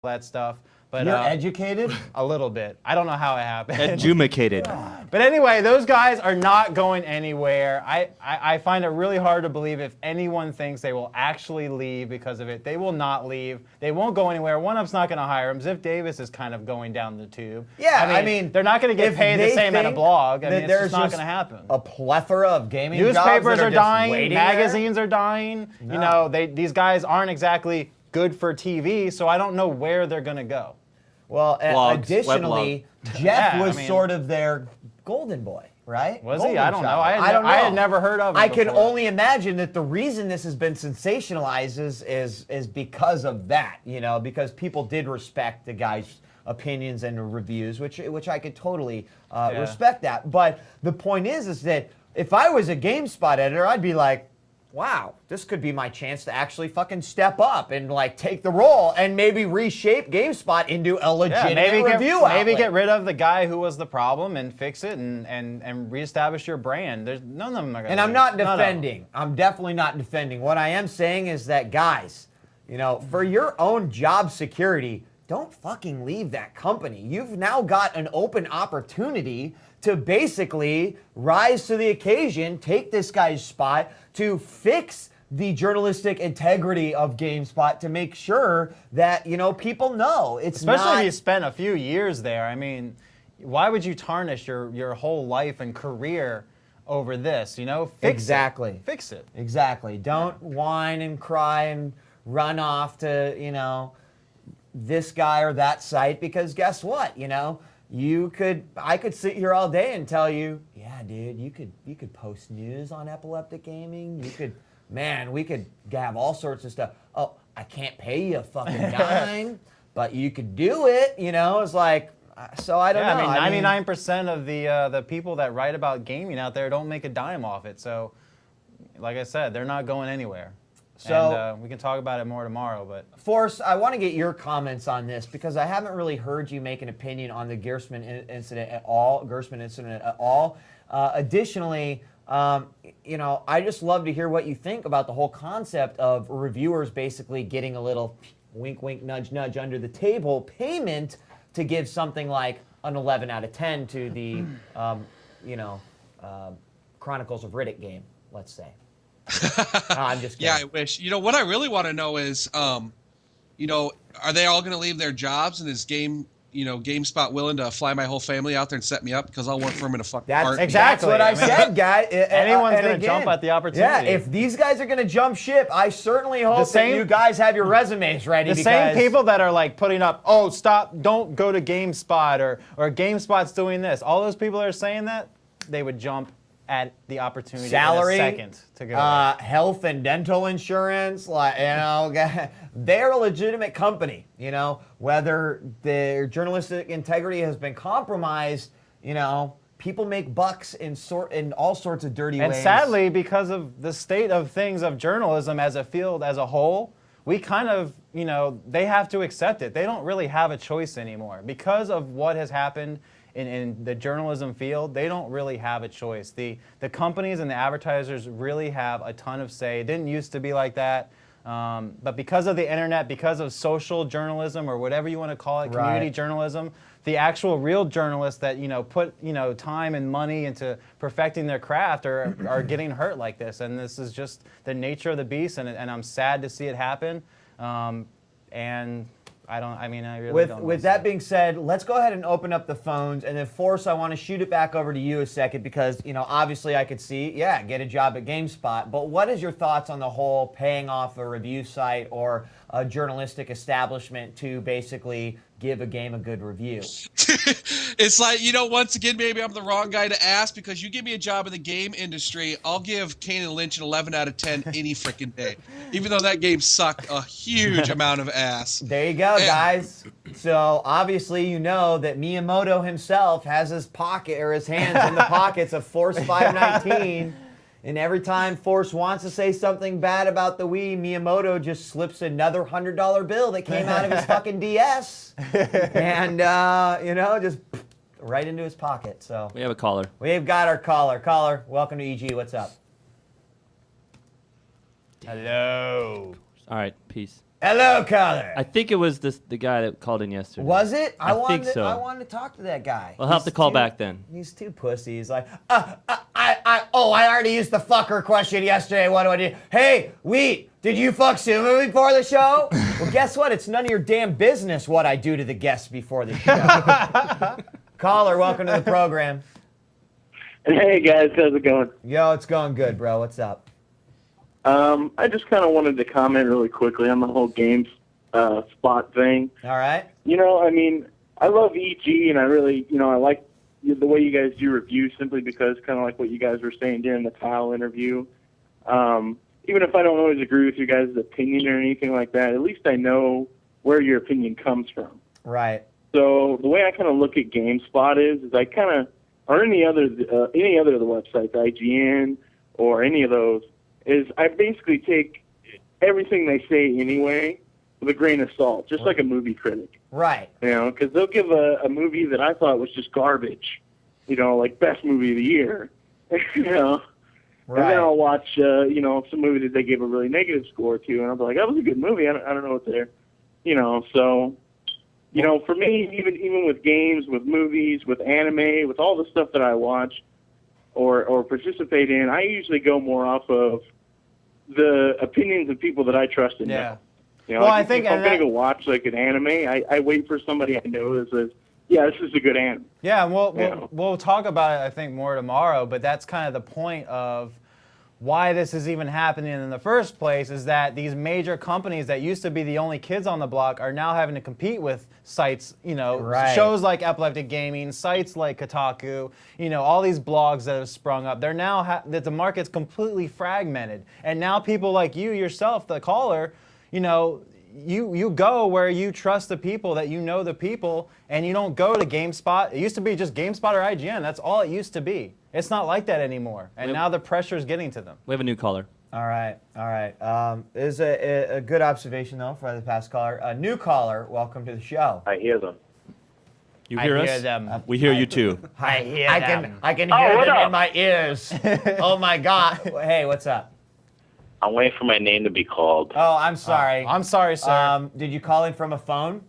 that stuff. But you're educated? A little bit. I don't know how it happened. Edumacated. But anyway, those guys are not going anywhere. I find it really hard to believe if anyone thinks they will actually leave because of it. They will not leave. They won't go anywhere. One-Up's not going to hire them. Ziff Davis is kind of going down the tube. Yeah, I mean they're not going to get paid the same at a blog. I mean, it's just not going to happen. A plethora of gaming newspapers jobs are dying. Magazines are dying. No. You know, these guys aren't exactly good for TV, so I don't know where they're going to go. Well, additionally, Jeff was sort of their golden boy, right? Was golden he? I don't know. I don't know. I had never heard of him can before. only imagine that the reason this has been sensationalized is because of that, you know, because people did respect the guy's opinions and reviews, which I could totally respect that. But the point is that if I was a GameSpot editor, I'd be like, wow, this could be my chance to actually fucking step up and like take the role and maybe reshape GameSpot into a legitimate review outlet. Maybe get rid of the guy who was the problem and fix it and reestablish your brand. There's none of them are going to. And I'm not defending. I'm definitely not defending. What I am saying is that, guys, you know, for your own job security, don't fucking leave that company. You've now got an open opportunity to basically rise to the occasion, take this guy's spot, to fix the journalistic integrity of GameSpot, to make sure that, you know, people know it's especially if you spent a few years there. I mean, why would you tarnish your whole life and career over this? You know, fix it. Exactly. Don't whine and cry and run off to, you know, this guy or that site, because guess what? You know, I could sit here all day and tell you, yeah, dude, you could post news on Epileptic Gaming. We could have all sorts of stuff. Oh, I can't pay you a fucking dime, but you could do it. You know, it's like, so I don't know. I mean, 99% of the people that write about gaming out there don't make a dime off it. So, like I said, they're not going anywhere. So and, we can talk about it more tomorrow. But Force, I want to get your comments on this because I haven't really heard you make an opinion on the Gersman incident at all. Additionally, you know, I just love to hear what you think about the whole concept of reviewers basically getting a little wink, wink, nudge, nudge under the table payment to give something like an 11 out of 10 to the, you know, Chronicles of Riddick game, let's say. I'm just kidding. Yeah, I wish. You know, what I really want to know is, you know, are they all going to leave their jobs, and is GameSpot willing to fly my whole family out there and set me up, because I'll work for them in a fucking heartbeat. That's what I said, guys. Anyone's going to jump at the opportunity. Yeah, if these guys are going to jump ship, I certainly hope that you guys have your resumes ready. The same people that are like putting up, oh, stop, don't go to GameSpot, or GameSpot's doing this. All those people that are saying that, they would jump at the opportunity salary, in a second to go. Health and dental insurance, like, you know, they're a legitimate company. You know, whether their journalistic integrity has been compromised, you know, people make bucks in all sorts of dirty ways. And sadly, because of the state of things of journalism as a field as a whole, we kind of, you know, they have to accept it. They don't really have a choice anymore because of what has happened in the journalism field. They don't really have a choice. The companies and the advertisers really have a ton of say. It didn't used to be like that, but because of the internet, because of social journalism, or whatever you want to call it, community journalism, the actual real journalists that, you know, put, you know, time and money into perfecting their craft are getting hurt like this. And this is just the nature of the beast, and I'm sad to see it happen. And I really don't. With that being said, let's go ahead and open up the phones, and then Force, I want to shoot it back over to you a second, because, you know, obviously I could see, yeah, get a job at GameSpot, but what is your thoughts on the whole paying off a review site or a journalistic establishment to basically give a game a good review? It's like, you know, once again, maybe I'm the wrong guy to ask, because you give me a job in the game industry, I'll give Kane and Lynch an 11 out of 10 any freaking day, even though that game sucked a huge amount of ass. There you go, guys. So obviously you know that Miyamoto himself has his hands in the pockets of Force 519. And every time Force wants to say something bad about the Wii, Miyamoto just slips another $100 bill that came out of his fucking DS. And, you know, just right into his pocket. So we have a caller. We've got our caller. Caller, welcome to EG. What's up? Hello. All right, peace. Hello, caller. I think it was the guy that called in yesterday. Was it? I think so. I wanted to talk to that guy. We'll have to call back then. He's too pussy. He's like, I already used the fucker question yesterday. What do I do? Hey, Wheat, did you fuck Sumo before the show? Well, guess what? It's none of your damn business what I do to the guests before the show. Caller, welcome to the program. Hey guys, how's it going? Yo, it's going good, bro. What's up? I just kind of wanted to comment really quickly on the whole game spot thing. All right. You know, I mean, I love EG, and I really, I like the way you guys do reviews simply because kind of like what you guys were saying during the Kyle interview. Even if I don't always agree with you guys' opinion or anything like that, at least I know where your opinion comes from. Right. So the way I kind of look at GameSpot is I kind of, or any other of the websites, IGN or any of those, is I basically take everything they say anyway with a grain of salt, just like a movie critic. Right. You know, because they'll give a movie that I thought was just garbage, like best movie of the year, Right. And then I'll watch, some movie that they gave a really negative score to, and I'll be like, that was a good movie. I don't know what they're, so, for me, even with games, with movies, with anime, with all the stuff that I watch or participate in, I usually go more off of the opinions of people that I trust and know. Well, I think if I'm going to go watch like an anime, I wait for somebody I know that says, yeah, this is a good anime. Yeah, and we'll talk about it, I think, more tomorrow, but that's kind of the point of why this is even happening in the first place, is that these major companies that used to be the only kids on the block are now having to compete with sites, Right. shows like Epileptic Gaming, sites like Kotaku, all these blogs that have sprung up. They're now that the market's completely fragmented, and now people like you yourself, the caller, you go where you trust the people, that you know the people, and you don't go to GameSpot. It used to be just GameSpot or IGN. That's all it used to be. It's not like that anymore, and now the pressure is getting to them. We have a new caller. All right. This is a good observation, though, for the past caller. A new caller, welcome to the show. I hear them. You hear us? I hear them. We hear you too. I hear them. I can hear what them up? in my ears. Oh, my God. Hey, what's up? I'm waiting for my name to be called. Oh, I'm sorry. I'm sorry, sir. Did you call in from a phone?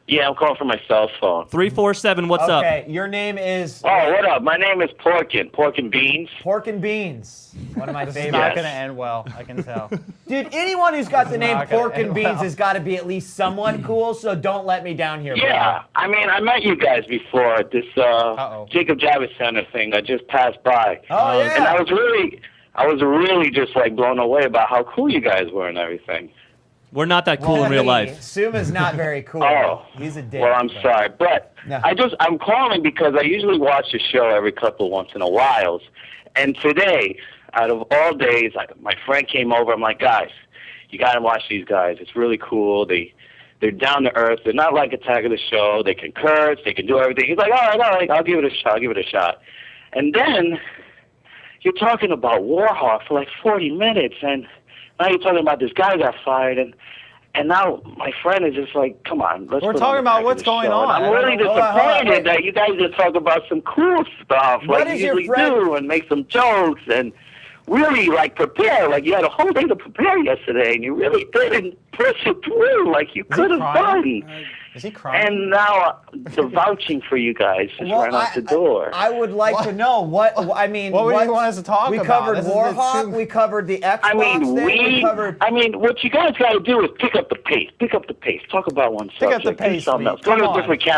Yeah, I'm calling from my cell phone. 347. What's up? Okay, your name is Oh, what up? My name is Porkin. Pork and Beans. Pork and Beans. One of my This is favorites. not Yes. going to end well, I can tell. Dude, anyone who's got the name not gonna Pork and end Beans well. has got to be at least somewhat cool, so don't let me down here, bro. Yeah, I mean, I met you guys before at this Uh-oh. Jacob Javits Center thing. I just passed by. Oh, yeah. And I was really just like blown away about how cool you guys were and everything. We're not that cool in real life. Suma's not very cool. Oh, He's a dick. well, I'm but- sorry, but No. I'm calling because I usually watch the show every couple once in a while, and today, out of all days, my friend came over. I'm like, guys, you gotta watch these guys. It's really cool. They're down to earth. They're not like Attack of the Show. They can curse. They can do everything. He's like, all right, I'll give it a shot. And then you're talking about Warhawk for like 40 minutes, and now you're talking about this guy got fired, and now my friend is just like, come on, let's. We're put talking on about Attack of what's the going Show. on. And I'm really Hold on, hold on. disappointed that you guys just talk about some cool stuff What like is you your usually friend- do and make some jokes and really like prepare. Like you had a whole day to prepare yesterday, and you really didn't push it through like you could have crying? done. Is he crying? And now the vouching for you guys just ran out the door. I would like to know what do you want us to talk we about? covered This is the Warhawk. two- We covered the Xbox I mean, thing. We covered. what you guys got to do is pick up the pace. Talk about one subject. up the Do pace, something Lee. else. Go to Come a on. different camera.